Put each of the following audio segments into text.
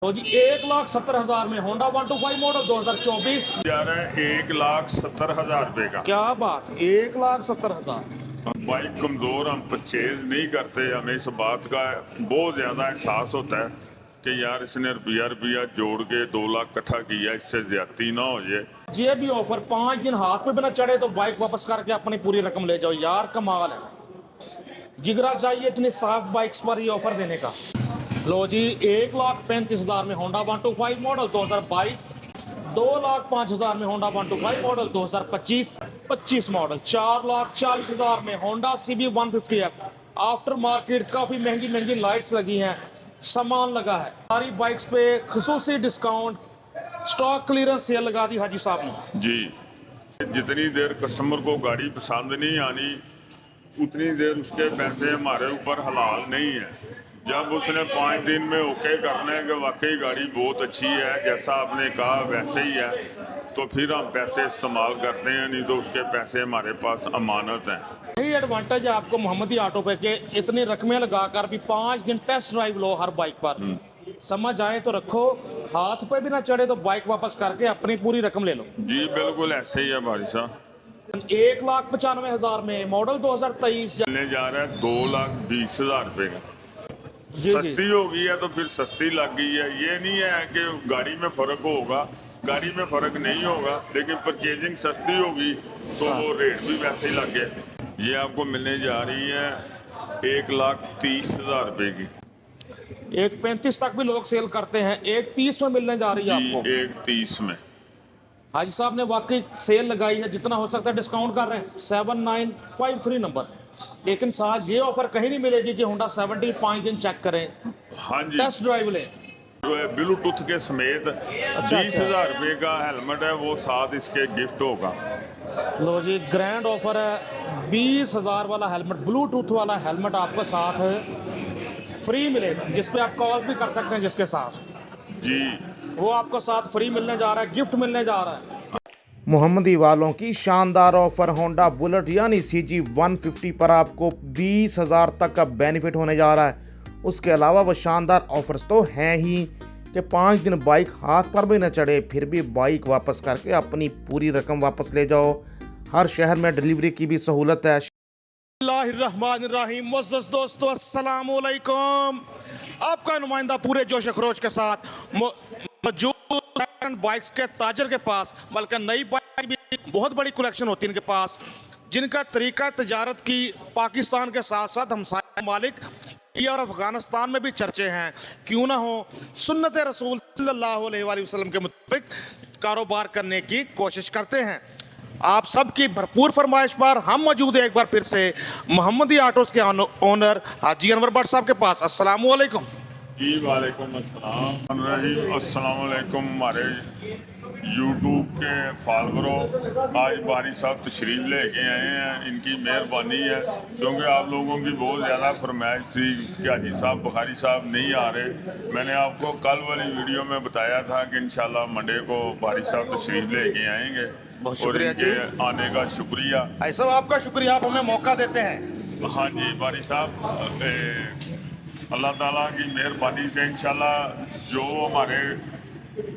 तो जी 1,70,000 में Honda 125 model 2024। जा रहा है 1,70,000 रुपए का। क्या बात, 1,70,000। बाइक कमजोर हम परचेज नहीं करते, हमें इस बात का बहुत ज्यादा एहसास होता है कि यार इसने रुपया रुपया जोड़ के 2 लाख इकट्ठा किया, इससे ज्यादती ना हो जाए। ये भी ऑफर 5 दिन हाथ पे बिना चढ़े तो बाइक वापस करके अपनी पूरी रकम ले जाओ यार, कमाल है। जिगरा चाहिए इतनी साफ बाइक्स पर ये ऑफर देने का। लो जी 1,35,000 में होंडा 125 मॉडल 2022, 2,05,000 में होंडा 125 मॉडल 2025 मॉडल, 4,40,000 में Honda CB 150F। After market काफी महंगी महंगी लाइट्स लगी हैं, सामान लगा है, सारी बाइक्स पे खसूसी डिस्काउंट, स्टॉक क्लियरेंस सेल लगा दी हाजी साहब ने। जी, जितनी देर कस्टमर को गाड़ी पसंद नहीं आनी उतनी देर उसके पैसे हमारे ऊपर हलाल नहीं है। जब उसने 5 दिन में ओके करने कि वाकई गाड़ी बहुत अच्छी है, जैसा आपने कहा वैसे ही है, तो फिर हम पैसे इस्तेमाल करते हैं, नहीं तो उसके पैसे हमारे पास अमानत हैं। यही एडवांटेज है आपको मोहम्मदी ऑटो पे के इतनी रकमें लगाकर भी 5 दिन टेस्ट ड्राइव लो हर बाइक पर, समझ आए तो रखो, हाथ पे भी ना चढ़े तो बाइक वापस करके अपनी पूरी रकम ले लो। जी बिल्कुल ऐसे ही है भाई साहब। 1,95,000 में मॉडल 2023 चलने जा रहा है 2,20,000 रुपए का। जी। सस्ती हो गई है तो फिर सस्ती लग गई है, ये नहीं है कि गाड़ी में फर्क होगा, गाड़ी में फर्क नहीं होगा, लेकिन परचेजिंग सस्ती होगी तो वो रेट भी वैसे ही लग गए। ये आपको मिलने जा रही है 1,30,000 रुपए की। 1,35 तक भी लोग सेल करते हैं, 1,30 में मिलने जा रही है जी आपको। 1,30 में। हाजी साहब ने वाकई सेल लगाई है, जितना हो सकता है डिस्काउंट कर रहे हैं। 7953 नंबर। लेकिन साथ ये ऑफर कहीं नहीं मिलेगी कि होंडा 70 5 दिन चेक करें, हाँ जी, टेस्ट ड्राइव लें। ब्लूटूथ के समेत 20,000 रुपए का हेलमेट है, वो साथ इसके गिफ्ट होगा। लो जी ग्रैंड ऑफर है, 20,000 वाला हेलमेट, ब्लूटूथ वाला हेलमेट आपको साथ फ्री मिलेगा, जिस पे आप कॉल भी कर सकते हैं जिसके साथ, जी वो आपको साथ फ्री मिलने जा रहा है, गिफ्ट मिलने जा रहा है। मोहम्मदी वालों की शानदार ऑफर होंडा बुलेट यानी CG 150 पर आपको 20,000 तक का बेनिफिट होने जा रहा है। उसके अलावा वो शानदार ऑफर्स तो हैं ही कि 5 दिन बाइक हाथ पर भी न चढ़े फिर भी बाइक वापस करके अपनी पूरी रकम वापस ले जाओ। हर शहर में डिलीवरी की भी सहूलत है। बिस्मिल्लाहिर्रहमानिर्रहीम। मुअज़्ज़ज़ दोस्तों, अस्सलाम वालेकुम। आपका नुमाइंदा पूरे जोश खरोश के साथ मौजूद बाइक्स के ताजर के पास, बल्कि नई बाइक भी बहुत बड़ी कलेक्शन होती है इनके पास, जिनका तरीका तजारत की पाकिस्तान के साथ साथ हमसाया मालिक और अफगानिस्तान में भी चर्चे हैं। क्यों ना हो, सुन्नत रसूल सल्लल्लाहु अलैहि वसल्लम के मुताबिक कारोबार करने की कोशिश करते हैं। आप सबकी भरपूर फरमाइश पर हम मौजूद हैं एक बार फिर से मोहम्मदी ऑटोस के ओनर हाजी अनवर भट्ट साहब के पास। अस्सलाम वालेकुम। जी वालेकुम अस्सलाम। अस्सलाम वालेकुम। हमारे यूट्यूब के फॉलोअरों, आज बारी साहब तशरीफ़ लेके आए हैं, इनकी मेहरबानी है, क्योंकि आप लोगों की बहुत ज़्यादा फरमाइश थी कि हाजी साहब बुखारी साहब नहीं आ रहे। मैंने आपको कल वाली वीडियो में बताया था कि इंशाल्लाह मंडे को बारी साहब तशरीफ़ लेके आएंगे, बहुत और शुक्रिया इनके जी। आने का शुक्रिया। भाई साहब आपका शुक्रिया, आप हमें मौका देते हैं। हाँ जी बारी साहब, अल्लाह ताला की मेहरबानी से इंशाल्लाह जो हमारे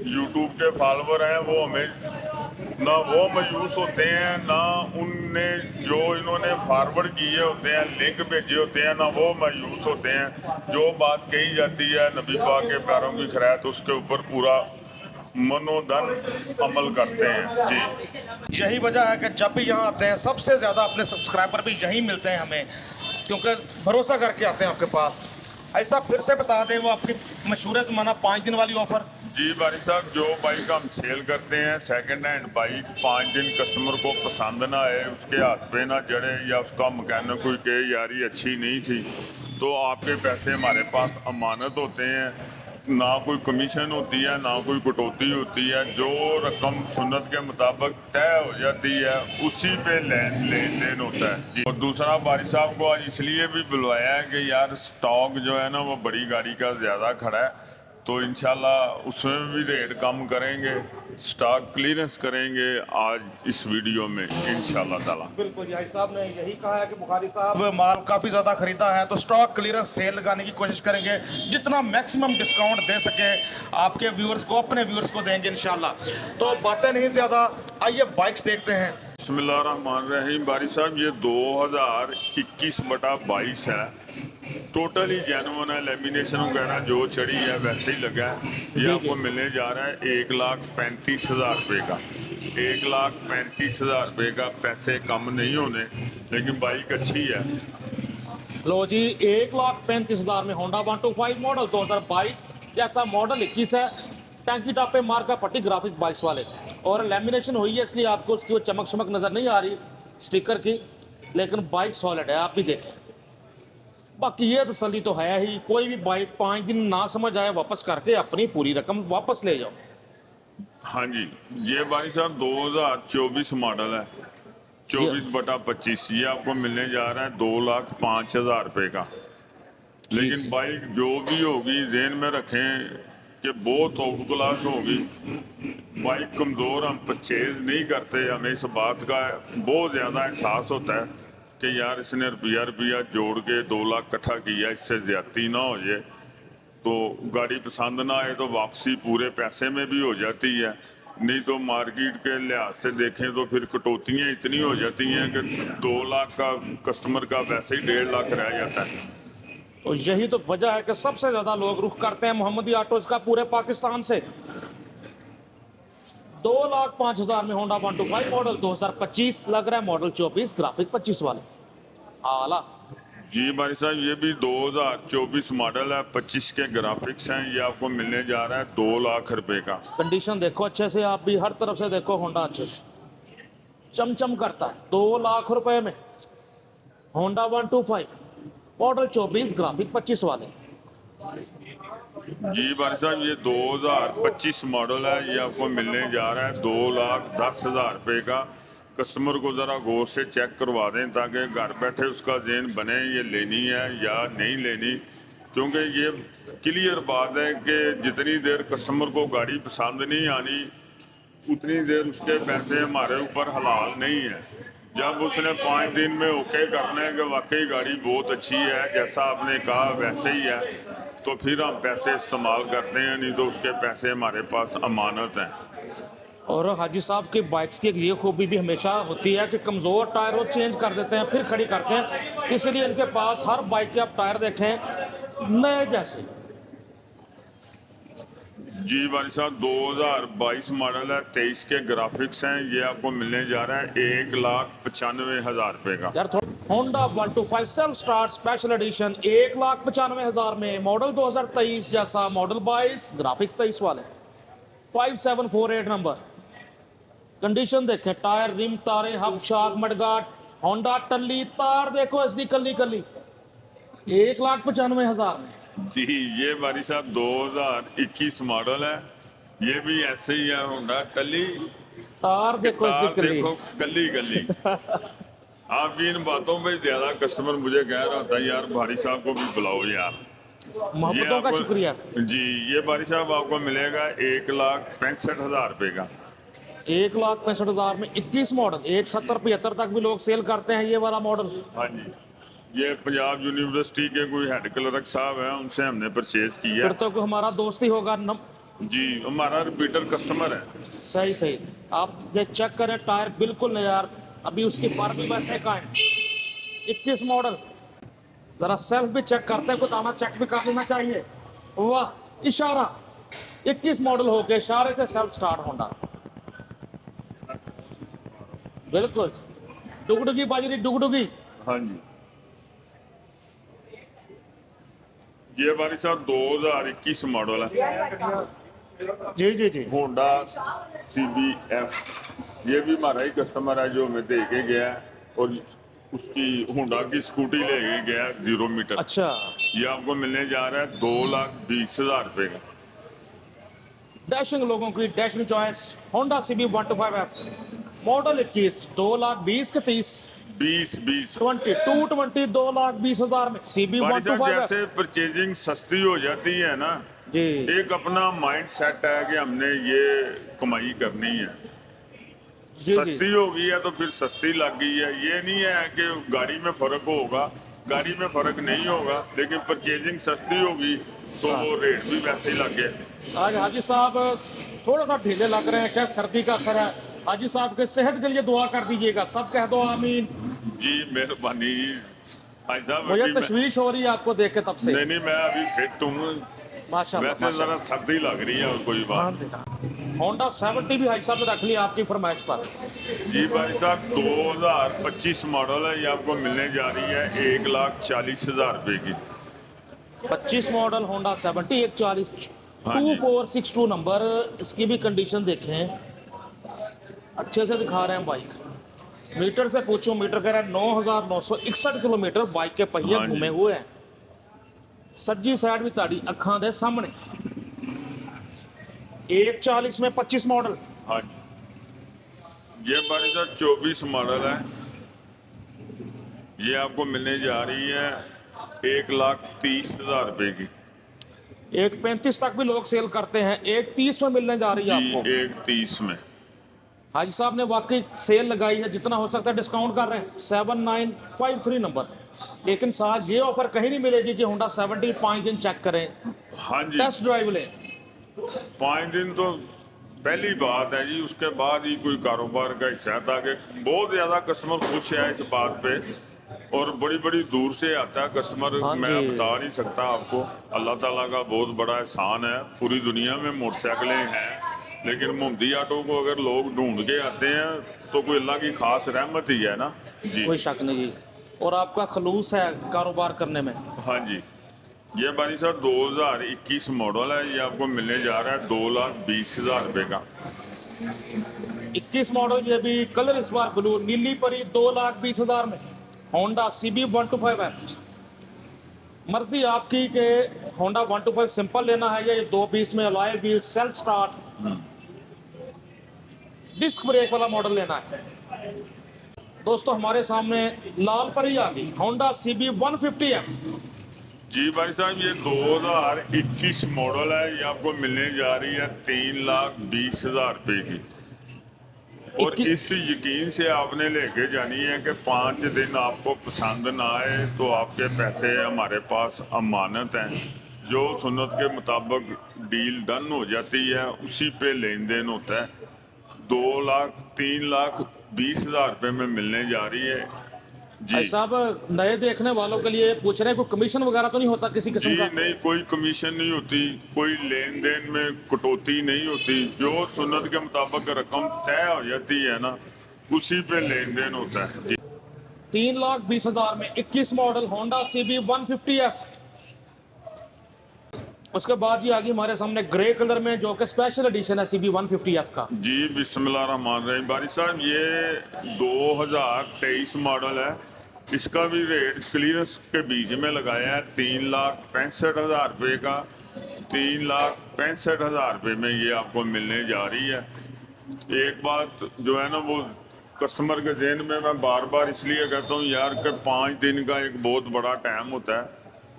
यूट्यूब के फॉलोवर हैं वो हमें ना वो मायूस होते हैं, ना उनने जो इन्होंने फॉरवर्ड किए होते हैं, लिंक भेजे होते हैं, ना वो मायूस होते हैं। जो बात कही जाती है नबी पाक के पैरों की खैरात, उसके ऊपर पूरा मनोधन अमल करते हैं। जी यही वजह है कि जब भी यहाँ आते हैं सबसे ज़्यादा अपने सब्सक्राइबर भी यहीं मिलते हैं हमें, क्योंकि भरोसा करके आते हैं आपके पास। ऐसा फिर से बता दें वो आपकी मशहूर ज़माना 5 दिन वाली ऑफ़र। जी बारी साहब, जो बाइक हम सेल करते हैं सेकंड हैंड बाइक, 5 दिन कस्टमर को पसंद ना आए, उसके हाथ पे ना चढ़े, या उसका मैकेनिक कोई कहे यार ये अच्छी नहीं थी, तो आपके पैसे हमारे पास अमानत होते हैं। ना कोई कमीशन होती है, ना कोई कटौती होती है, जो रकम सुन्नत के मुताबिक तय हो जाती है उसी पे लेन देन होता है जी। और दूसरा बारी साहब को आज इसलिए भी बुलवाया है कि यार स्टॉक जो है ना वो बड़ी गाड़ी का ज़्यादा खड़ा है, तो इंशाल्लाह उसमें भी रेट कम करेंगे, स्टॉक क्लियरेंस करेंगे आज इस वीडियो में इंशाल्लाह ताला। बिल्कुल जी, भाई साहब ने यही कहा है कि बुखारी साहब माल काफ़ी ज़्यादा खरीदा है तो स्टॉक क्लियरेंस सेल लगाने की कोशिश करेंगे, जितना मैक्सिमम डिस्काउंट दे सके आपके व्यूअर्स को, अपने व्यूअर्स को देंगे इंशाल्लाह। तो बातें नहीं ज़्यादा, आइए बाइक्स देखते हैं। बिस्मिल्लाहिर्रहमानिर्रहीम। बारी साहब ये 2021/22 है, टोटली जेन्युइन है, लेमिनेशन वगैरह जो चढ़ी है वैसे ही लगा है। ये आपको मिलने जा रहा है 1,35,000 रुपये का। 1,35,000 रुपये का, पैसे कम नहीं होने, लेकिन बाइक अच्छी है। लो जी, 1,35,000 में होंडा 125 मॉडल 2022 जैसा मॉडल 21 है, टैंकी टॉप पे मार्का पट्टी ग्राफिक बाइक्स वाले, और लेमिनेशन हुई है इसलिए आपको उसकी वो चमक शमक नज़र नहीं आ रही स्टिकर की, लेकिन बाइक सॉलिड है, आप भी देखें। बाकी ये तसल्ली तो है ही, कोई भी बाइक 5 दिन ना समझ आए वापस करके अपनी पूरी रकम वापस ले जाओ। हाँ जी, ये भाई साहब 2024 मॉडल है, 24/25। ये आपको मिलने जा रहा है 2,05,000 रुपये का। लेकिन बाइक जो भी होगी ज़हन में रखें कि बहुत टॉप क्लास होगी। बाइक कमज़ोर हम परचेज नहीं करते, हमें इस बात का बहुत ज़्यादा एहसास होता है कि यार इसने रुपया जोड़ के 2 लाख इकट्ठा किया, इससे ज़्यादती ना हो जाए। तो गाड़ी पसंद ना आए तो वापसी पूरे पैसे में भी हो जाती है, नहीं तो मार्केट के लिहाज से देखें तो फिर कटौतियाँ इतनी हो जाती हैं कि 2 लाख का कस्टमर का वैसे ही 1.5 लाख रह जाता है। तो यही तो वजह है कि सबसे ज़्यादा लोग रुख करते हैं मोहम्मदी ऑटोज का पूरे पाकिस्तान से। 2,05,000 में होंडा 125 मॉडल 2025 लग रहा है, मॉडल 24 ग्राफिक 25 वाले आला। जी भाई साहब, ये भी 2024 मॉडल है, 25 के ग्राफिक्स हैं। ये आपको मिलने जा रहा है 2 लाख रुपए का। कंडीशन देखो अच्छे से, आप भी हर तरफ से देखो, होंडा अच्छे से चमचम करता है। 2 लाख रुपए में होंडा 125 मॉडल 24 ग्राफिक 25 वाले। जी भाई साहब, ये 2025 मॉडल है। ये आपको मिलने जा रहा है 2,10,000 रुपये का। कस्टमर को ज़रा गौर से चेक करवा दें ताकि घर बैठे उसका ज़हन बने ये लेनी है या नहीं लेनी, क्योंकि ये क्लियर बात है कि जितनी देर कस्टमर को गाड़ी पसंद नहीं आनी उतनी देर उसके पैसे हमारे ऊपर हलाल नहीं है। जब उसने 5 दिन में ओके करना है कि वाकई गाड़ी बहुत अच्छी है, जैसा आपने कहा वैसे ही है, तो फिर हम पैसे इस्तेमाल करते हैं, नहीं तो उसके पैसे हमारे पास अमानत हैं। और हाजी साहब की बाइक्स की एक ये खूबी भी हमेशा होती है कि कमज़ोर टायर वो चेंज कर देते हैं फिर खड़ी करते हैं, इसलिए इनके पास हर बाइक के आप टायर देखें नए जैसे। जी भाई साहब, 2022 मॉडल है, 23 के ग्राफिक्स हैं। ये आपको मिलने जा रहा है 1,95,000 रुपये का। यार Honda 125 self start special edition 1,95,000 में, मॉडल 2023 जैसा, मॉडल 22 ग्राफिक 23 वाले, 5748 नंबर। कंडीशन देखें, टायर, रिम, तारे, हब, शाक, मडगाट, होंडा टल्ली, तार देखो इसकी कली कली, 1,95,000 में। जी, ये भाई साहब 2021 मॉडल है। ये भी ऐसे ही है, होंडा टली, तार देखो तार इसकी कली। देखो कली कली। आपकी इन बातों पे ज्यादा कस्टमर मुझे कह रहा था यार भारी साहब को भी बुलाओ यार। मोहब्बतों का शुक्रिया। जी, ये भारी साहब आपको मिलेगा 1,65,000 रुपये का। 1,65,000 में 21 मॉडल, 1,70-75 तक भी लोग सेल करते हैं ये वाला मॉडल। हाँ जी, ये पंजाब यूनिवर्सिटी के कोई हेड क्लर्क साहब हैं, उनसे हमने परचेज किया। फिर तो कोई हमारा दोस्त ही होगा जी, हमारा रिपीटर कस्टमर है। सही सही, आप ये चेक करें, टायर बिल्कुल नया, यार अभी उसकी पर भी बैठने का है। 21 मॉडल, जरा सेल्फ भी चेक करते हैं, कुछ आना चेक भी कर लेना चाहिए। वाह, इशारा 21 मॉडल होके इशारे से सेल्फ स्टार्ट होंडा, बिल्कुल डुगडुगी बाजरी डुगडुगी। हाँ जी, ये भाई साहब 2021 मॉडल है। जी जी जी, होंडा CBF। ये भी हमारा ही कस्टमर है जो हमें दे के गया है, और उसकी होंडा की स्कूटी ले के गया 0 मीटर। अच्छा, ये आपको मिलने जा रहा है 2,20,000 रुपये का। डैशिंग लोगों की dashing choice, Honda CB 125F model 21, 2,20,000 के 30 20 220 2,20,000 में CB भाई साहब, 125F। जैसे परचेजिंग सस्ती हो जाती है ना, जी एक अपना माइंड सेट है कि हमने ये कमाई करनी है। जी सस्ती हो गई है तो फिर सस्ती लग गई है, ये नहीं है कि गाड़ी में फर्क होगा, गाड़ी में फर्क नहीं होगा, लेकिन परचेजिंग सस्ती होगी तो वो रेट भी वैसे ही लग गए। आज हाजी साहब थोड़ा सा ढीले लग रहे हैं, शायद सर्दी का असर है। हाजी साहब के सेहत के लिए दुआ कर दीजिएगा, सब कह दो आमीन। जी मेहरबानी भाई साहब। मुझे अभी मैं- तशवीश हो रही है आपको देख के तब से। नहीं मैं अभी फिट हूँ, माशाल्लाह वैसे जरा सर्दी लग रही है और कोई बात। होंडा 70 भी हाजी साहब ने रख लिया आपकी फरमाइश पर। जी भाई साहब 2025 मॉडल है, ये आपको मिलने जा रही है 1,40,000 रुपए की। 25 मॉडल होंडा 70 140 हाँ जी। 2462 नंबर। इसकी भी कंडीशन देखें, अच्छे से दिखा रहे हैं बाइक। मीटर से पूछो, मीटर कह रहा है 9,961 किलोमीटर बाइक के पहिए हाँ जी। घूमे हुए हैं। सज्जी साइड भी ताड़ी अखां दे सामने। 140 में 25 मॉडल। हाँ जी। ये भाई साहब 24 मॉडल है, ये आपको मिलने जा रही है 1,30,000 रुपए की। 135 तक भी लोग सेल करते हैं, 130 में मिलने जा रही है जी आपको। 1,30 में। हाजी साहब ने वाकई सेल लगाई है, जितना हो सकता है डिस्काउंट कर रहे हैं। 7953 नंबर। लेकिन साथ ये ऑफर कहीं नहीं मिलेगी कि होंडा 70 5 दिन चेक करें, हाँ जी टेस्ट ड्राइव लें। 5 दिन तो पहली बात है जी, उसके बाद ही कोई कारोबार का हिस्सा था कि बहुत ज़्यादा कस्टमर खुश है इस बात पे, और बड़ी बड़ी दूर से आता है कस्टमर। हाँ मैं जी। बता नहीं सकता आपको, अल्लाह ताला का बहुत बड़ा एहसान है। पूरी दुनिया में मोटरसाइकिलें हैं, लेकिन मोहम्मदी ऑटो को अगर लोग ढूंढ के आते हैं तो कोई अल्लाह की खास रहमत ही है ना जी। कोई शक नहीं जी। और आपका खलूस है कारोबार करने में। हाँ जी। ये बारी साहब 2021 मॉडल है, ये आपको मिलने जा रहा है 2,20,000 रुपए का। 21 मॉडल, ये भी कलर इस बार ब्लू, नीली परी 2,20,000 में। Honda CB 125F। मर्जी आपकी के होंडा 125 सिंपल लेना है या ये 220 में alloy wheel self start disc brake वाला मॉडल लेना है। दोस्तों हमारे सामने लाल परी आ गई, होंडा CB 150F। जी भाई साहब ये 2021 मॉडल है, ये आपको मिलने जा रही है 3,20,000 रुपए की। और इस यकीन से आपने लेके जानी है कि 5 दिन आपको पसंद ना आए तो आपके पैसे हमारे पास अमानत हैं। जो सुन्नत के मुताबिक डील डन हो जाती है उसी पे लेन देन होता है। 2,03,20,000 रुपए में मिलने जा रही है जी। भाई साहब नए देखने वालों के लिए पूछ रहे हैं, कोई कमीशन वगैरह तो नहीं होता किसी किस्म जी का? नहीं, कोई कमीशन नहीं होती, कोई लेन देन में कटौती नहीं होती। जो सुन्नत के मुताबिक रकम तय हो जाती है ना, उसी पे लेन देन होता है जी। 3,20,000 में 21 मॉडल होंडा CB 150F। उसके बाद ही आ गई हमारे सामने ग्रे कलर में, जो कि स्पेशल एडिशन है CB 150F का। जी बिस्मिल्लाह रहमान रहीम। बारी साहब ये 2023 मॉडल है, इसका भी रेट क्लियरेंस के बीच में लगाया है 3,65,000 रुपये का। 3,65,000 रुपये में ये आपको मिलने जा रही है। एक बात जो है ना, वो कस्टमर के जहन में मैं बार बार इसलिए कहता हूँ यार कि 5 दिन का एक बहुत बड़ा टाइम होता है।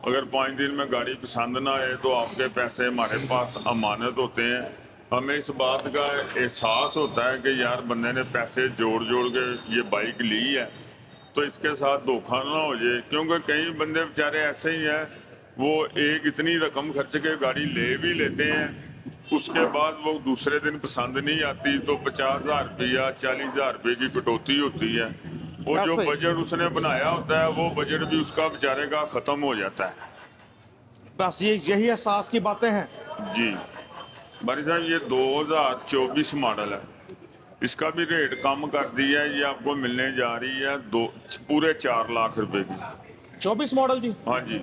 अगर 5 दिन में गाड़ी पसंद ना आए तो आपके पैसे हमारे पास अमानत होते हैं। हमें इस बात का एहसास होता है कि यार बंदे ने पैसे जोड़ जोड़ के ये बाइक ली है तो इसके साथ धोखा ना हो जाए, क्योंकि कई बंदे बेचारे ऐसे ही हैं, वो एक इतनी रकम खर्च के गाड़ी ले भी लेते हैं, उसके बाद वो दूसरे दिन पसंद नहीं आती तो 50,000 रुपया 40,000 रुपये की कटौती होती है। और जो ऐसे ही। बजट उसने बनाया होता है वो बजट भी उसका बेचारे का ख़त्म हो जाता है बस यही एहसास की बातें हैं जी। भाई साहब ये 2024 मॉडल है, इसका भी रेट कम कर दिया है, ये आपको मिलने जा रही है पूरे 4 लाख रुपए की। 24 मॉडल जी, हाँ जी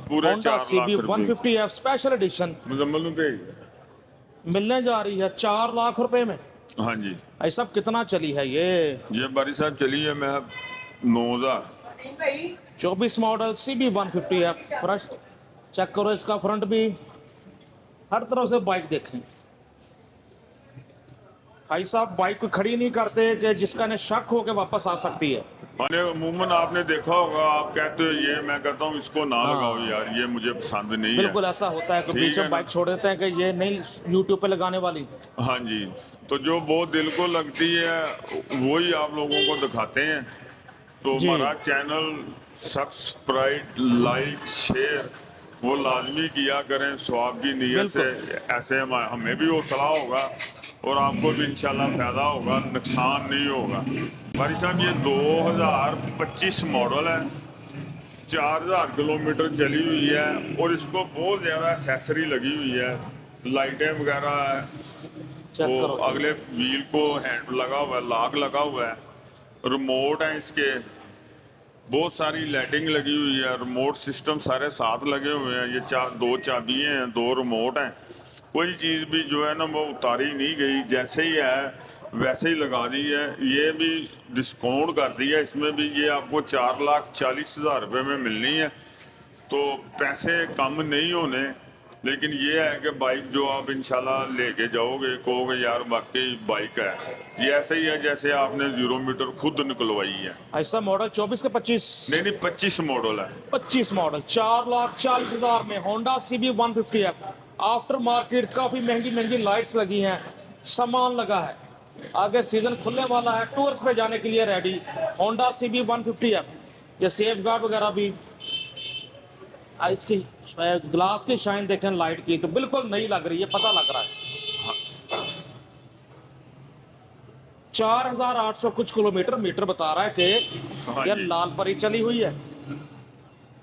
पूरे होंडा 4 लाख CB रुपए। 150F स्पेशल एडिशन मुजम्मल पे मिलने जा रही है 4 लाख रुपए में। हाँ जी। ऐसा कितना चली है ये? बारी साहब चली है मैं 9,000। 24 model CB 150F fresh. Check करो इसका फ्रंट भी, हर तरफ से बाइक देखें। भाई साहब बाइक को खड़ी नहीं करते कि जिसका ने शक हो के वापस आ सकती है। मैंने अमूमन आपने देखा होगा, आप कहते हो ये, मैं कहता हूँ इसको ना हाँ। लगाओ यार, ये मुझे पसंद नहीं है। बिल्कुल ऐसा होता है कि ठीक बीच है में ना? बाइक छोड़ देते हैं कि ये नहीं यूट्यूब पे लगाने वाली। हाँ जी। तो जो बहुत दिल को लगती है वही आप लोगों को दिखाते हैं। तो जी हमारा चैनल सब्सक्राइब, लाइक, शेयर वो लाजमी किया करें स्वाब की नीयत से। ऐसे हमें भी हौसला होगा और आपको भी इंशाल्लाह फायदा होगा, नुकसान नहीं होगा। भाई साहब ये 2025 मॉडल है, 4000 किलोमीटर चली हुई है और इसको बहुत ज़्यादा एक्सेसरी लगी हुई है, लाइटें वगैरह है, चेक वो करो। अगले व्हील को हैंड लगा हुआ है, लॉक लगा हुआ है, रिमोट है इसके, बहुत सारी लाइटिंग लगी हुई है, रिमोट सिस्टम सारे साथ लगे हुए हैं। ये दो चाबियाँ हैं, दो रिमोट हैं, कोई चीज़ भी जो है ना वो उतारी नहीं गई, जैसे ही है वैसे ही लगा दी है। ये भी डिस्काउंट कर दिया इसमें भी, ये आपको 4,40,000 रुपये में मिलनी है। तो पैसे कम नहीं होने, लेकिन ये है कि बाइक जो आप इंशाल्लाह लेके जाओगे कहोगे यार वाकई बाइक है। ये ऐसे ही है जैसे आपने 0 मीटर खुद निकलवाई है। ऐसा मॉडल 24 के 25? नहीं नहीं, 25 मॉडल है। 25 मॉडल 4,40,000 में Honda CB 150F। After market काफी महंगी महंगी लाइट्स लगी हैं, सामान लगा है, आगे सीजन खुलने वाला है, टूर्स पे जाने के लिए रेडी। Honda CB 150F। ये सेफ गार्ड वगैरह भी, इसकी ग्लास की शाइन देखें लाइट की तो बिल्कुल नई लग रही है, पता लग रहा है। 4,800 कुछ किलोमीटर मीटर बता रहा है कि हाँ ये जी। लाल परी चली हुई है।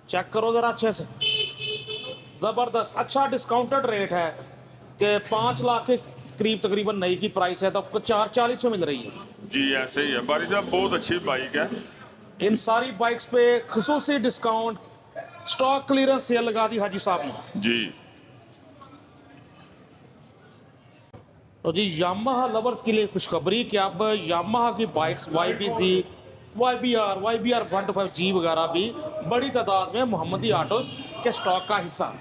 चेक करो जरा अच्छे से, जबरदस्त अच्छा डिस्काउंटेड रेट है कि 5 लाख के करीब तकरीबन नई की प्राइस है, तो आपको 440 में मिल रही है। जी ऐसे ही है बारी साहब, बहुत अच्छी बाइक है। इन सारी बाइक्स पे खसूसी डिस्काउंट, स्टॉक क्लियरेंस सेल लगा दी हाजी साहब ने। जी तो जी यामाहा लवर्स के लिए खुशखबरी कि अब यामाहा की बाइक्स YBZ, YBR 125G वगैरह भी बड़ी तादाद में मोहम्मदी ऑटोस के स्टॉक का हिस्सा।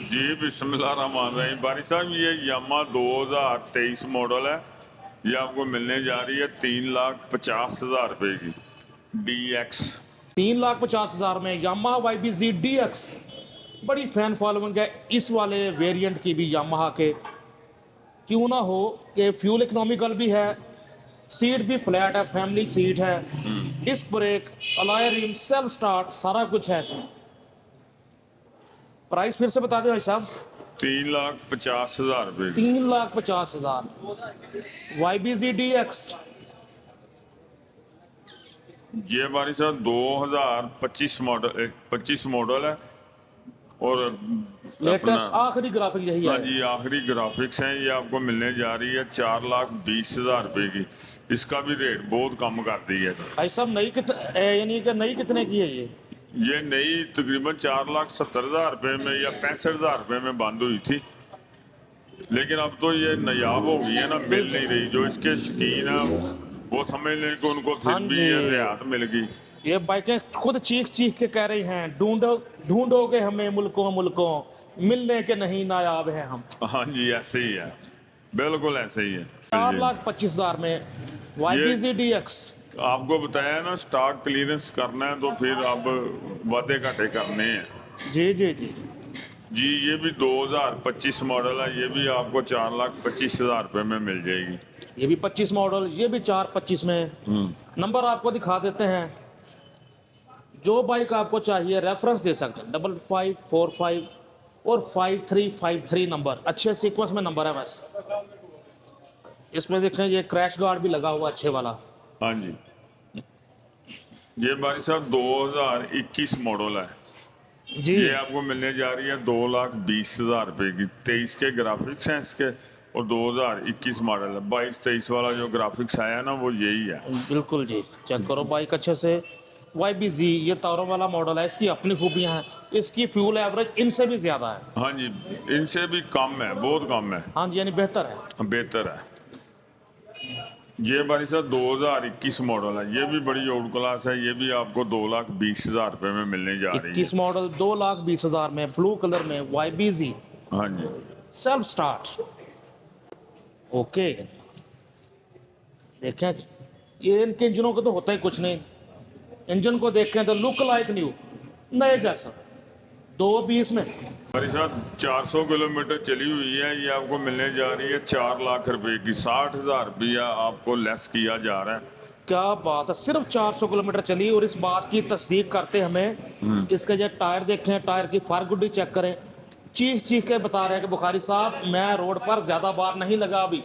जी बिस्मिल्लाहिर्रहमानिर्रहीम। बारी साहब ये यामा 2023 मॉडल है, ये आपको मिलने जा रही है 3,50,000 रुपये की DX। 3,50,000 में यामाहा YBZ DX। बड़ी फैन फॉलोइंग है इस वाले वेरिएंट की भी यामाहा के, क्यों ना हो कि फ्यूल इकोनॉमिकल भी है, सीट भी फ्लैट है, फैमिली सीट है, disc brake, alloy rim, self start, सारा कुछ है इसमें। प्राइस फिर से बता दो भाई साहब। 3,50,000 रुपये की। 3,50,000 YBZ DX। ये बारी साहब 2025 मॉडल 25 मॉडल है और लेटेस्ट आखिरी ग्राफिक यही हाँ है। जी आखिरी ग्राफिक्स हैं। ये आपको मिलने जा रही है 4,20,000 रुपये की। इसका भी रेट बहुत कम कर दी है। भाई साहब नई कितने, यानी कि नई कितने की है ये नई तकरीबन 4,70,000 रुपये में या 65,000 रुपये में बंद हुई थी, लेकिन अब तो ये नायाब हो गई है ना, मिल नहीं रही। जो इसके शौकीन है वो समझ लें कि उनको फिर हाँ भी जी। ये रियायत मिल गई। ये बाइकें खुद चीख चीख के कह रही हैं ढूंढोगे हमें मुल्कों मुल्कों, मिलने के नहीं नायाब हैं हम। हाँ जी ऐसे ही है, बिल्कुल ऐसे ही है। 4,25,000 में YBZ DX। आपको बताया ना स्टॉक क्लियरेंस करना है तो फिर अब वादे घाटे करने हैं। जी जी जी। जी ये भी 2025 मॉडल है, ये भी आपको 4,25,000 रुपये में मिल जाएगी। ये भी 25 मॉडल, ये भी 4,25 में। नंबर आपको दिखा देते हैं, जो बाइक आपको चाहिए रेफरेंस दे सकते हैं, 5545 और 5353 नंबर, अच्छे सीक्वेंस में नंबर है बस। इसमें देखें ये क्रैश गार्ड भी लगा हुआ अच्छे वाला। हाँ जी ये भाई साहब 2021 मॉडल है, जी ये आपको मिलने जा रही है 2,20,000 रुपये की। 23 के ग्राफिक्स हैं इसके और 2021 मॉडल है। 22-23 वाला जो ग्राफिक्स आया ना वो यही है। बिल्कुल जी। चेक करो बाइक अच्छे से। YBZ ये तारों वाला मॉडल है, इसकी अपनी खूबियां हैं, इसकी फ्यूल एवरेज इनसे भी ज़्यादा है। हाँ जी इनसे भी कम है, बहुत कम है, हाँ जी, यानी बेहतर है। बेहतर है। ये भाई साहब 2021 मॉडल है, ये भी बड़ी ओल्ड क्लास है। ये भी आपको 2,20,000 रुपये में मिलने जा रही है। 21 मॉडल 2,20,000 में ब्लू कलर में YBZ हाँ जी सेल्फ स्टार्ट। ओके देखें, ये इनके इंजनों का तो होता ही कुछ नहीं, इंजन को देखें तो लुक लाइक न्यू, नए जैसा। 220 में हमारे साथ 400 किलोमीटर चली हुई है। ये आपको मिलने जा रही है 4 लाख रुपए की। 60,000 रुपया आपको लेस किया जा रहा है। क्या बात है, सिर्फ 400 किलोमीटर चली। और इस बात की तस्दीक करते हमें इसके जो टायर देखें, टायर की फारगुडी चेक करें, चीख चीख के बता रहे हैं कि बुखारी साहब मैं रोड पर ज़्यादा बार नहीं लगा अभी।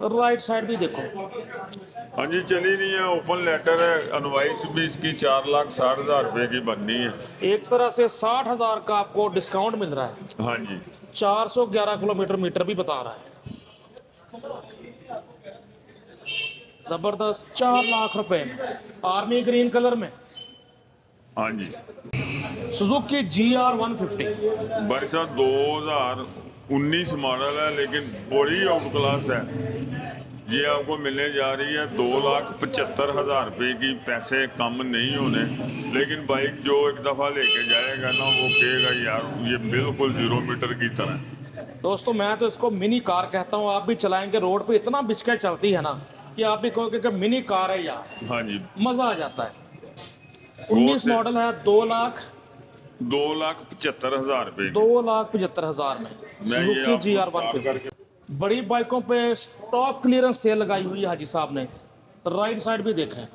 राइट साइड भी देखो, हाँ जी, चली नहीं है, ओपन लेटर है। अनवाइस भी इसकी 4,60,000 रुपए की बननी है। एक तरह से 60,000 का आपको डिस्काउंट मिल रहा है। हाँ जी, 411 किलोमीटर मीटर भी बता रहा है। जबरदस्त, 4 लाख रुपए में, आर्मी ग्रीन कलर में, हाँ जी। Suzuki GR 150। हमारे साथ 2019 मॉडल है, लेकिन बड़ी आउट क्लास है। ये आपको मिलने जा रही है 2,75,000 रुपए की। पैसे कम नहीं होने, लेकिन बाइक जो एक दफ़ा लेके जाएगा ना, वो कहेगा यार ये बिल्कुल 0 मीटर की तरह। दोस्तों मैं तो इसको मिनी कार कहता हूँ। आप भी चलाएंगे रोड पे, इतना बिचके चलती है ना कि आप भी कहोगे कि मिनी कार है यार, हाँ जी, मजा आ जाता है। 19 मॉडल है, 2,75,000 रुपए की। 2,75,000 में मैं ये सुजुकी आपको GR स्टार्ट 150। करके बड़ी बाइकों पे स्टॉक क्लियरेंस सेल लगाई हुई है हाजी साहब ने। राइट साइड भी देखें,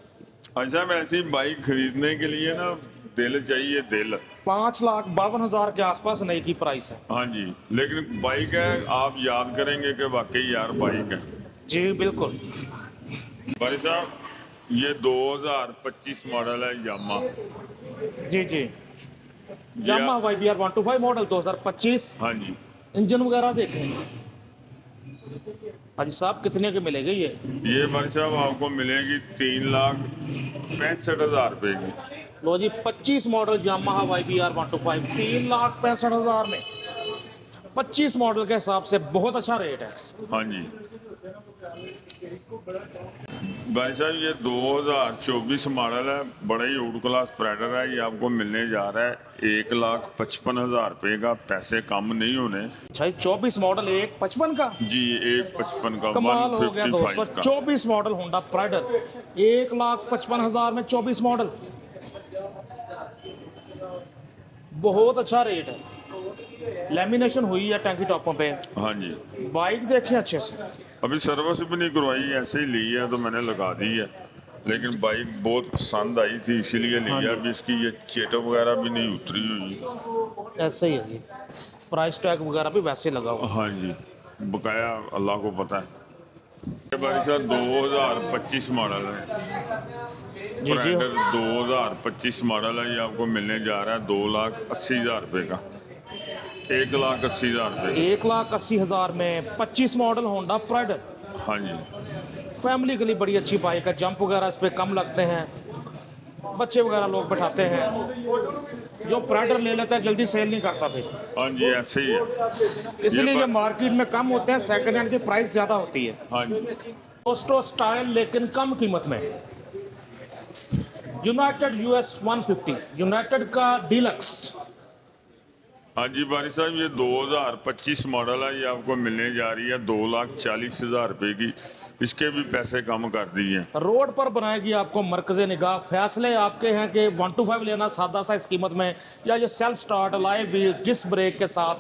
अच्छा, ऐसी बाइक खरीदने के लिए ना दिल चाहिए, दिल। 5,52,000 के आसपास नई की प्राइस है। हाँ जी, लेकिन बाइक है, आप याद करेंगे कि वाकई यार बाइक है। जी बिल्कुल। भाई साहब, ये 2025 मॉडल है यामा। जी जी, यामा YBR 125 मॉडल 2025। हाँ जी, इंजन वगैरह देखें हाजी साहब, कितने के मिलेंगे ये? भाई साहब आपको मिलेगी 3,65,000 रुपए की। लो जी, 25 मॉडल यामाहा YBR 125 3,65,000 में। 25 मॉडल के हिसाब से बहुत अच्छा रेट है। हाँ जी भाई साहब, ये 2024 मॉडल है, बड़ा ही आउट क्लास स्प्रेडर है। ये आपको मिलने जा रहा है 1,55,000 रुपए का। पैसे कम नहीं होने। अच्छा, 24 मॉडल 1,55 का, जी, 1,55 का, कमाल हो गया दोस्तों। 155 का। 24 मॉडल होंडा प्राइडर 1,55,000 में 24 मॉडल, बहुत अच्छा रेट है। लेमिनेशन हुई है टैंकी टॉपों पे। हाँ जी, बाइक देखें अच्छे से, अभी सर्विस भी नहीं करवाई, ऐसे ही ली है तो मैंने लगा दी है। लेकिन बाइक बहुत पसंद आई थी, इसीलिए ली है। अभी इसकी ये चेटअप वगैरह भी नहीं उतरी हुई। ऐसे ही है जी। प्राइस टैग वगैरह भी वैसे लगा हुआ। हाँ जी, बकाया अल्लाह को पता है। ये भाई साहब 2025 मॉडल है। जी जी, 2025 मॉडल है। ये आपको मिलने जा रहा है 2,80,000 रुपये का। 1,80,000 रुपये। 1,80,000 में 25 मॉडल होंडा प्राइडर। हाँ जी, फैमिली के लिए बड़ी अच्छी बाइक है। जंप वगैरह इस पे कम लगते हैं, बच्चे वगैरह लोग बैठाते हैं। जो प्राइडर ले लेता है जल्दी सेल नहीं करता फिर। हाँ जी, ऐसे ही है। इसलिए ये जो मार्केट में कम होते हैं, सेकंड हैंड की प्राइस ज़्यादा होती है। हाँ जी, पोस्टो स्टाइल लेकिन कम कीमत में। यूनाइटेड US 150, यूनाइटेड का डीलक्स। हाँ जी भाई साहब, ये 2025 मॉडल है। ये आपको मिलने जा रही है 2,40,000 रुपये की। इसके भी पैसे कम कर दिए। रोड पर बनाएगी आपको मरकज़े निगाह। फैसले आपके हैं कि 125 लेना सादा सा इस कीमत में, या ये self start live wheel disc brake के साथ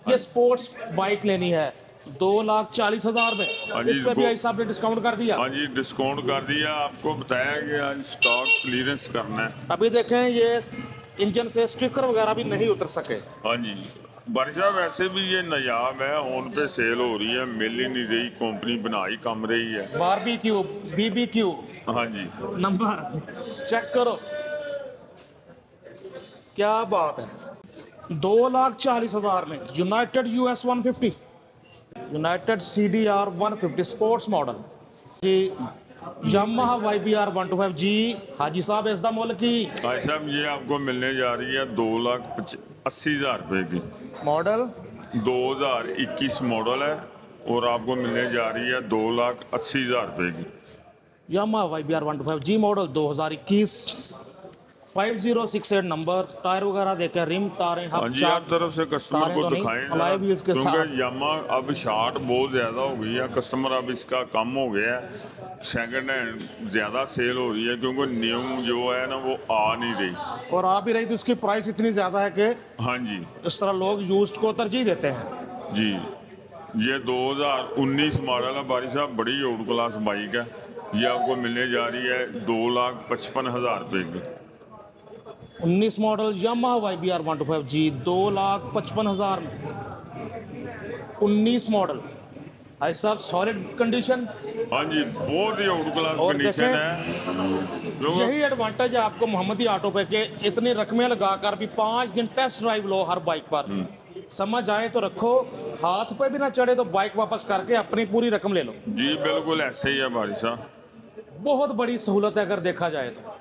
ये स्पोर्ट्स बाइक लेनी है 2,40,000 में। हाँ जी, इस पे भी आई साहब ने डिस्काउंट कर दिया। हाँ जी, डिस्काउंट कर दिया। आपको बताया कि आज स्टॉक क्लियरेंस करना है। अभी देखें, ये इंजन से स्टिकर वगैरह भी नहीं उतर सके। हाँ जी भाई साहब, वैसे भी ये नायाब है, ऑन पे सेल हो रही है, मिल ही नहीं रही, कंपनी बना ही कम रही है। बारबीक्यू BBQ हाँ जी, नंबर चेक करो, क्या बात है। 2,40,000 में united US 150, united CDR 150 sports model जी। यामाहा YBR 125 जी। हाजी साहब, इसका मुल्क की भाई साहब ये आपको मिलने जा रही है 2,80,000 रुपये की। मॉडल 2021 मॉडल है और आपको मिलने जा रही है 2,80,000 रुपये की। यामाहा YBR 125 जी मॉडल 2021। 5068 नंबर, टायर वगैरह देखें, रिम तारें हाँ जी, हर तरफ से कस्टमर तारें को तो नहीं, दिखाएं अलाय भी इसके साथ। क्योंकि यामा अब शार्ट बहुत ज़्यादा हो गई है, कस्टमर अब इसका कम हो गया है, सेकंड हैंड ज़्यादा सेल हो रही है क्योंकि न्यू जो है ना वो आ नहीं रही। और आ भी रही तो उसकी प्राइस इतनी ज़्यादा है कि हाँ जी इस तरह लोग यूज्ड को तरजीह देते हैं। जी, ये 2019 मॉडल है बारी साहब, बड़ी ओल्ड क्लास बाइक है। ये आपको मिलने जा रही है 2,55,000 रुपये की। 19 मॉडल यामाहा YBR 125 जी, 2,55,000 में 19 मॉडल। भाई साहब सॉलिड कंडीशन। हाँ जी, बहुत ही ओल्ड क्लास और कंडीशन देखें, है। लोग यही एडवांटेज है आपको मोहम्मदी ऑटो पे के इतनी रकमें लगाकर भी 5 दिन टेस्ट ड्राइव लो हर बाइक पर, समझ आए तो रखो, हाथ पे भी ना चढ़े तो बाइक वापस करके अपनी पूरी रकम ले लो। जी बिल्कुल ऐसे ही है भाई साहब, बहुत बड़ी सहूलत है अगर देखा जाए तो।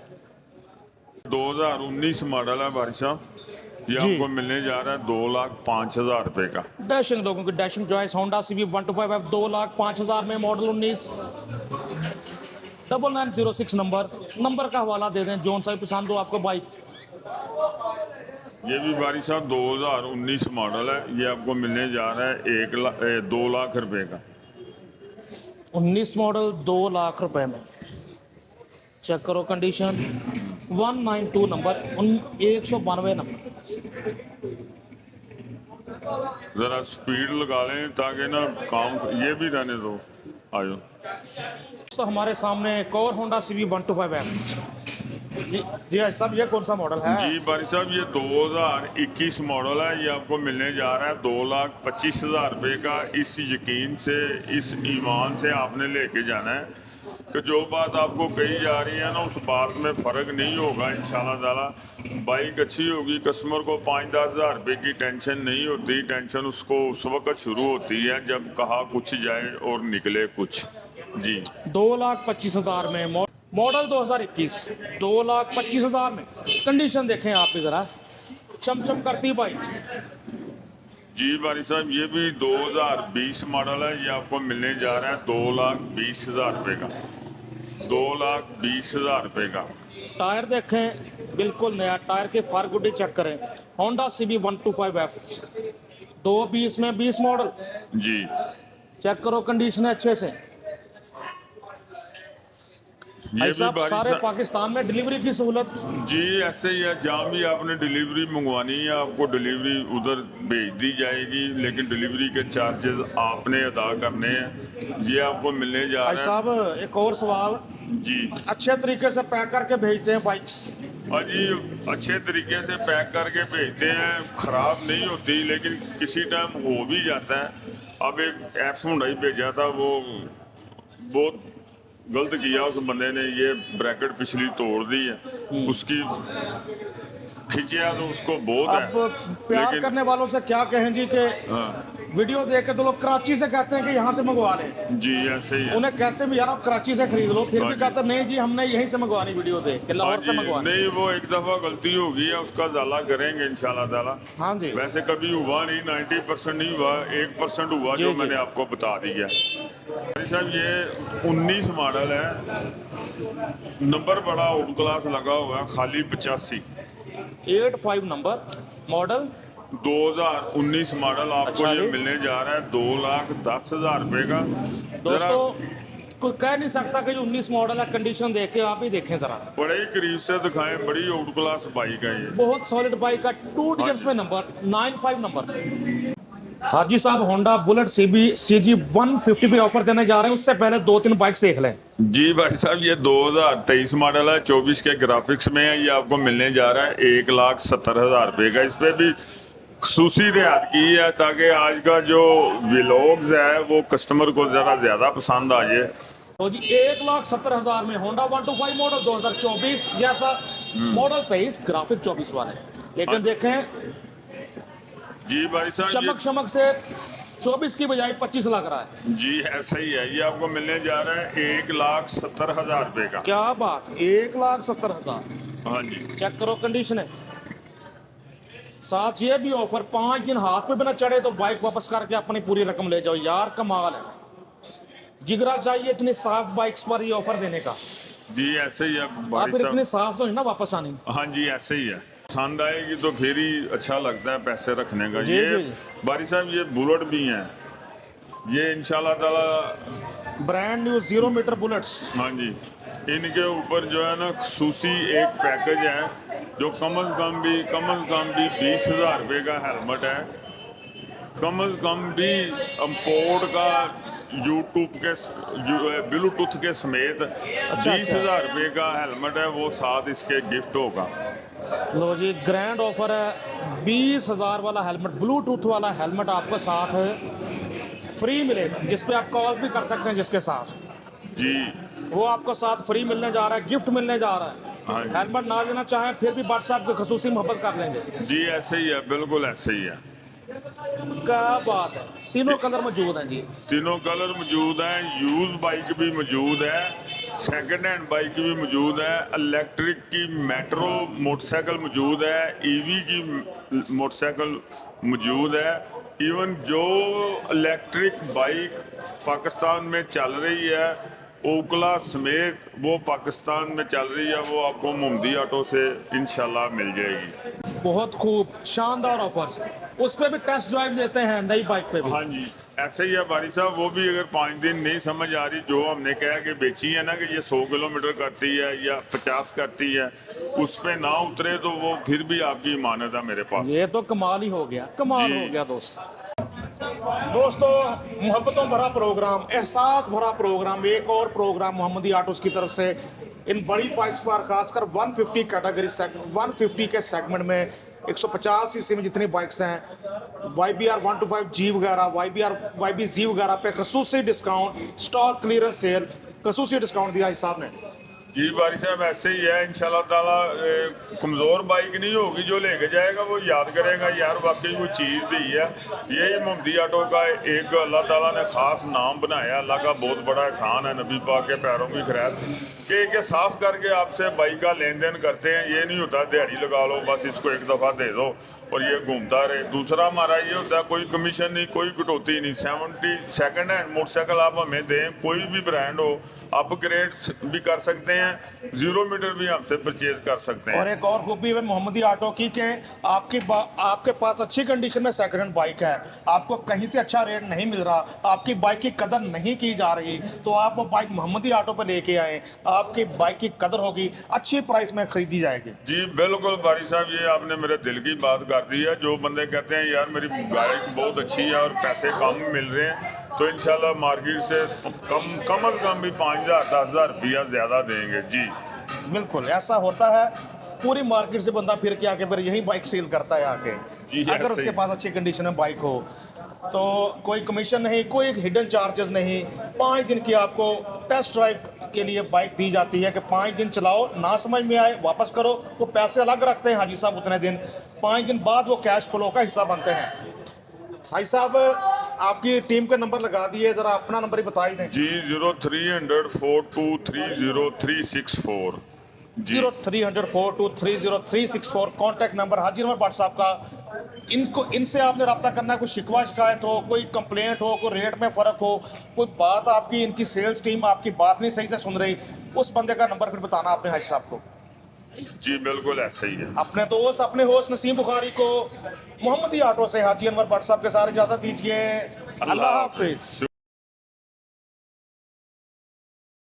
2019 मॉडल है भाई साहब, ये जी। आपको मिलने जा रहा है 2,05,000 रुपये का। डैशिंग लोगों की dashing choice Honda CB 125F 2,05,000 में मॉडल 19, 9906 नंबर का हवाला दे दें, जोन सा भी पसंद हो आपको बाइक। ये भी भाई साहब 2019 मॉडल है, ये आपको मिलने जा रहा है 2 लाख रुपए का। 19 मॉडल 2 लाख रुपए में। चेक करो कंडीशन, 192 नंबर, 192 नंबर। ज़रा स्पीड लगा लें ताकि ना काम, ये भी रहने दो, आयो। तो हमारे सामने एक और होंडा CB 125F जी जी भाई साहब, ये कौन सा मॉडल है? जी भाई साहब, ये 2021 मॉडल है, ये आपको मिलने जा रहा है 2,25,000 रुपये का। इस यकीन से, इस ईमान से आपने लेके जाना है कि जो बात आपको कही जा रही है ना उस बात में फ़र्क नहीं होगा इंशाल्लाह ताला। बाइक अच्छी होगी, कस्टमर को 5-10 हज़ार रुपये की टेंशन नहीं होती। टेंशन उसको उस वक्त शुरू होती है जब कहा कुछ जाए और निकले कुछ। जी 2,25,000 में मॉडल 2021, 2,25,000 में। कंडीशन देखें आप भी ज़रा, चमचम करती बाइक। जी भाई साहब, ये भी 2020 मॉडल है, ये आपको मिलने जा रहा है 2,20,000 रुपये का। 2,20,000 रुपये का। टायर देखें, बिल्कुल नया टायर के फारगुडी चेक करें। होंडा CB 125F 220 में 20 मॉडल। जी चेक करो कंडीशन है अच्छे से। ये भाई भी साहब भाई सारे साहब, पाकिस्तान में डिलीवरी की सहूलत। जी ऐसे ही है, जहाँ भी आपने डिलीवरी मंगवानी है आपको डिलीवरी उधर भेज दी जाएगी, लेकिन डिलीवरी के चार्जेस आपने अदा करने हैं। ये आपको मिलने जा भाई रहा है। साहब एक और सवाल, जी अच्छे तरीके से पैक करके भेजते हैं बाइक्स? हाँ जी, अच्छे तरीके से पैक करके भेजते हैं, ख़राब नहीं होती, लेकिन किसी टाइम हो भी जाता है। अब एक एप्स हुंडई भेजा था, वो बहुत गलत किया उस बंदे ने, ये ब्रैकेट पिछली तोड़ दी है, उसकी खिंचिया तो उसको बहुत अब है, प्यार लेकिन करने वालों से क्या कहें जी कि हाँ वीडियो देख के तो लोग कराची से कहते हैं कि यहाँ से मंगवा लें। जी ऐसे ही है। उन्हें कहते हैं भी यार आप कराची से खरीद लो, फिर हाँ भी जी। कहते हैं नहीं जी हमने यहीं से मंगवानी वीडियो देख के, हाँ लाहौर से जी, मंगवानी। नहीं वो एक दफ़ा गलती हो गई है, उसका ज़ाला करेंगे इंशाल्लाह ताला। हाँ जी वैसे कभी हुआ नहीं, 90% नहीं हुआ, 1% हुआ जी, जो जी। मैंने आपको बता दिया। भाई साहब ये 19 मॉडल है, नंबर बड़ा ओल्ड क्लास लगा हुआ है, खाली 85। 85 नंबर मॉडल 2019 मॉडल आपको अच्छा ये जी। मिलने जा रहा है 2,10,000 रुपये का। जरा दोस्तों कोई कह नहीं सकता कि जो 19 मॉडल है, कंडीशन देख के आप ही देखें जरा, बड़े ही करीब से दिखाएं, बड़ी ओल्ड क्लास बाइक है ये। बहुत सॉलिड बाइक का 2 डिजिट्स में नंबर, 95 नंबर। हाजी साहब होंडा बुलेट CG 150 पे ऑफर देने जा रहे हैं, उससे पहले 2-3 बाइक्स देख लें। जी भाई साहब, ये 2023 मॉडल है, 24 के ग्राफिक्स में है, ये आपको मिलने जा रहा है 1,70,000 रुपये का। इस पर भी खसूसी रियायत की है ताकि आज का जो व्लॉग्स है वो कस्टमर को ज़रा ज़्यादा पसंद आ जाए। तो जी 1,70,000 में होंडा 125 मॉडल 2024 जैसा मॉडल 23, ग्राफिक 24 वाले। लेकिन देखें जी भाई साहब, चमक चमक से 24 की बजाय 25 लग रहा है। जी ऐसा ही है, ये आपको मिलने जा रहा है 1,70,000 रुपये का। क्या बात, 1,70,000। हाँ जी चेक करो कंडीशन है। साथ ये भी ऑफर, 5 दिन हाथ पे बिना चढ़े तो बाइक वापस करके अपनी पूरी रकम ले जाओ। यार कमाल है, जिगरा चाहिए इतनी साफ बाइक्स पर ये ऑफर देने का। जी ऐसे ही है आप बारिश फिर इतने साहब। साफ तो नहीं ना वापस आनी। हाँ जी ऐसे ही है, पसंद आएगी तो फिर ही अच्छा लगता है पैसे रखने का। जी, ये जी। बारिश साहब ये बुलेट भी हैं, ये इंशाल्लाह ताला। Brand new 0 meter bullets. हाँ जी, इनके ऊपर जो है ना खसूसी एक पैकेज है जो कम अज़ कम भी 20,000 रुपये का हेलमेट है। कम अज़ कम भी इम्पोर्ट का यूट्यूब के ब्लूटूथ के समेत 20,000 रुपये का हेलमेट है, वो साथ इसके गिफ्ट होगा। लो जी, ग्रैंड ऑफर है, 20,000 वाला हेलमेट, ब्लूटूथ वाला हेलमेट आपको साथ फ्री मिलेगा, जिस पे आप कॉल भी कर सकते हैं जिसके साथ, जी वो आपको साथ फ्री मिलने जा रहा है, गिफ्ट मिलने जा रहा है। हाँ जी। हेलमेट ना देना चाहें फिर भी व्हाट्सएप को खसूसी मोहब्बत कर लेंगे। जी ऐसे ही है, बिल्कुल ऐसे ही है। क्या बात है, तीनों कलर मौजूद हैं जी। तीनों कलर मौजूद हैं, यूज बाइक भी मौजूद है, सेकंड हैंड बाइक भी मौजूद है, इलेक्ट्रिक की मेट्रो मोटरसाइकिल मौजूद है, ईवी की मोटरसाइकिल मौजूद है। इवन जो इलेक्ट्रिक बाइक पाकिस्तान में चल रही है ओकला समेत, वो पाकिस्तान में चल रही है, वो आपको मोहम्मदी ऑटो से इंशाल्लाह मिल जाएगी। बहुत खूब, शानदार ऑफर्स। उस पर भी टेस्ट ड्राइव देते हैं नई बाइक पे भी। हाँ जी ऐसे ही है बारी साहब, वो भी अगर 5 दिन नहीं समझ आ रही, जो हमने कहा कि बेची है ना कि ये 100 किलोमीटर करती है या 50 करती है, उस पे ना उतरे तो वो फिर भी आपकी इमानत है मेरे पास। ये तो कमाल ही हो गया, कमाल जी। हो गया दोस्तों, मोहब्बतों भरा प्रोग्राम, एहसास भरा प्रोग्राम, एक और प्रोग्राम मोहम्मदी ऑटोस की तरफ से इन बड़ी बाइक्स पर, खासकर 150 कैटेगरी 150 के सेगमेंट में 150 सीसी में जितनी बाइक्स हैं, YBR 125G वगैरह, YBZ वगैरह पे खसूसी डिस्काउंट, स्टॉक क्लियरेंस सेल, खसूसी डिस्काउंट दिया हिसाब ने। जी बारी साहब ऐसे ही है इंशाल्लाह ताला। कमज़ोर बाइक नहीं होगी, जो लेके जाएगा वो याद करेगा यार वाकई वो चीज़ दी है। यही मोहम्मदी ऑटो का एक अल्लाह ताला ने ख़ास नाम बनाया, अल्लाह का बहुत बड़ा एहसान है नबी पाक के पैरों की खैर कि एक एहसास करके आपसे बाइक का लेन देन करते हैं। ये नहीं होता दिहाड़ी लगा लो बस इसको एक दफ़ा दे दो और ये घूमता रहे। दूसरा हमारा ये होता है कोई कमीशन नहीं, कोई कटौती नहीं। 70 सेकंड हैंड मोटरसाइकिल आप हमें दें, कोई भी ब्रांड हो, अपग्रेड भी कर सकते हैं, 0 मीटर भी हमसे परचेज कर सकते हैं। और एक और खूबी है मोहम्मदी ऑटो की कि आपके पास अच्छी कंडीशन में सेकंड हैंड बाइक है, आपको कहीं से अच्छा रेट नहीं मिल रहा, आपकी बाइक की कदर नहीं की जा रही, तो आप वो बाइक मोहम्मदी ऑटो पे लेके आए, आपकी बाइक की कदर होगी, अच्छी प्राइस में खरीदी जाएगी। जी बिल्कुल बारी साहब, ये आपने मेरे दिल की बात कर दी है। जो बंदे कहते हैं यार मेरी बाइक बहुत अच्छी है और पैसे कम मिल रहे हैं, तो इंशाल्लाह मार्केट से कम अज़ कम भी 5,000 10,000 रुपया ज़्यादा देंगे। जी बिल्कुल ऐसा होता है, पूरी मार्केट से बंदा फिर के आके फिर यही बाइक सेल करता है आके। जी, अगर ऐसे उसके ही। पास अच्छी कंडीशन में बाइक हो तो कोई कमीशन नहीं, कोई हिडन चार्जेस नहीं। 5 दिन की आपको टेस्ट ड्राइव के लिए बाइक दी जाती है कि 5 दिन चलाओ, ना समझ में आए वापस करो, वो पैसे अलग रखते हैं हाजी साहब उतने दिन, 5 दिन बाद वो कैश फ्लो का हिस्सा बनते हैं। हाजी साहब आपकी टीम के नंबर लगा दिए, ज़रा अपना नंबर ही बता ही दें। जी 0300 4230364 जी 0300 4230364 कॉन्टैक्ट नंबर, हाजी नंबर व्हाट्सएप का। इनसे आपने रब्ता करना है, कोई शिकवा शिकायत हो, कोई कंप्लेंट हो, कोई रेट में फ़र्क हो, कोई बात आपकी इनकी सेल्स टीम आपकी बात नहीं सही से सुन रही, उस बंदे का नंबर फिर बताना आपने हाजी साहब को। जी बिल्कुल ऐसे ही है। अपने होस्ट नसीम बुखारी को मोहम्मदी ऑटो से हाजी अनवर भट्ट साहब के साथ इजाज़त दीजिए। अल्लाह हाफिज़।